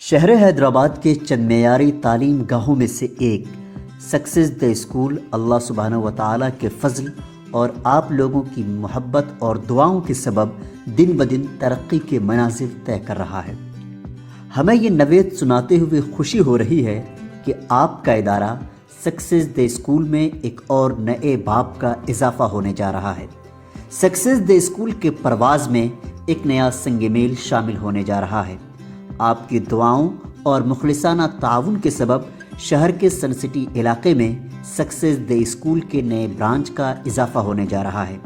شہر حیدرآباد کے چند معیاری تعلیم گاہوں میں سے ایک سکسیز دی اسکول اللہ سبحانہ و تعالیٰ کے فضل اور آپ لوگوں کی محبت اور دعاؤں کے سبب دن بدن ترقی کے منازل طے کر رہا ہے۔ ہمیں یہ نوید سناتے ہوئے خوشی ہو رہی ہے کہ آپ کا ادارہ سکسیز دی اسکول میں ایک اور نئے باب کا اضافہ ہونے جا رہا ہے۔ سکسیز دی اسکول کے پرواز میں ایک نیا سنگ میل شامل ہونے جا رہا ہے۔ آپ کی دعاؤں اور مخلصانہ تعاون کے سبب شہر کے سن سٹی علاقے میں سکسیز دی اسکول کے نئے برانچ کا اضافہ ہونے جا رہا ہے۔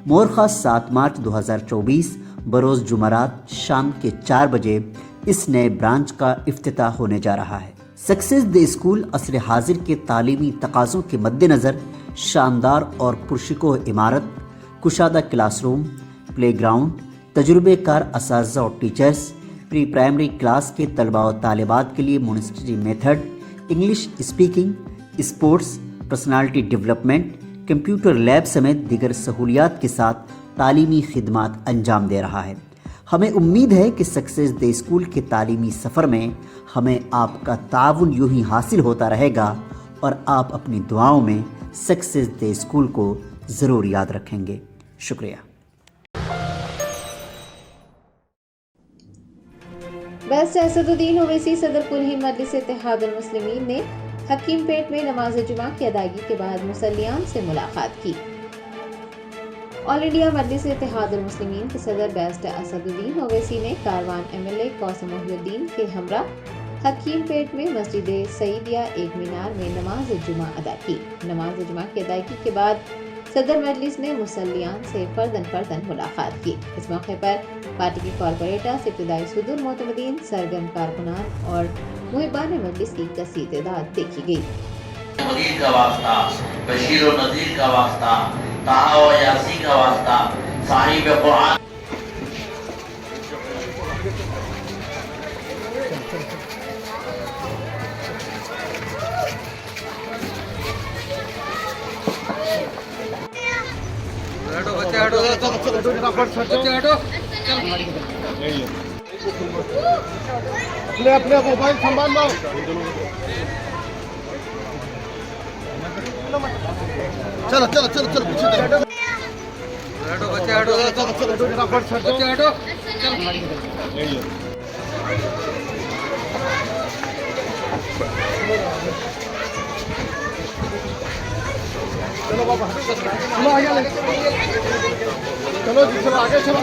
مورخہ 7 مارچ 2024 بروز جمعرات شام کے 4 بجے اس نئے برانچ کا افتتاح ہونے جا رہا ہے۔ سکسیز دی اسکول عصر حاضر کے تعلیمی تقاضوں کے مد نظر شاندار اور پرشکوہ عمارت، کشادہ کلاس روم، پلے گراؤنڈ، تجربے کار اساتذہ اور ٹیچرز، پری پرائمری کلاس کے طلباء و طالبات کے لیے Montessori method, English speaking, sports, personality development, computer lab سمیت دیگر سہولیات کے ساتھ تعلیمی خدمات انجام دے رہا ہے۔ ہمیں امید ہے کہ سکسیز دی اسکول کے تعلیمی سفر میں ہمیں آپ کا تعاون یوں ہی حاصل ہوتا رہے گا اور آپ اپنی دعاؤں میں سکسیز دی اسکول کو ضرور یاد رکھیں گے۔ شکریہ۔ بیسٹ اسد الدین اویسی صدر کل ہند مجلس اتحاد المسلمین نے حکیم پیٹ میں نماز جمعہ کی ادائیگی کے بعد مصلیان سے ملاقات کی۔ آل انڈیا مجلس اتحاد المسلمین کے صدر بیسٹ اسد الدین اویسی نے کاروان ایم ایل اے قاسم محی الدین کے ہمراہ حکیم پیٹ میں مسجد سعیدیہ ایک مینار میں نماز جمعہ ادا کی۔ نماز جمعہ کی ادائیگی کے بعد صدر مجلس نے مصلیان سے فرداً ملاقات کی۔ اس موقع پر پارٹی کے کارپوریٹرز، ابتدائی صدور معتمدین، سرگرم کارکنان اور محبان مجلس کی کثیر تعداد دیکھی گئی۔ مدید کا واسطہ، بشیر و نذیر کا واسطہ، طٰہٰ و یاسین کا واسطہ، صاحب قرآن اپنے موبائل سنبھال لو۔ چلو چلو چلو چلو پیچھے چلو بابا، چلو آگے، چلو جی، چلو آگے چلو۔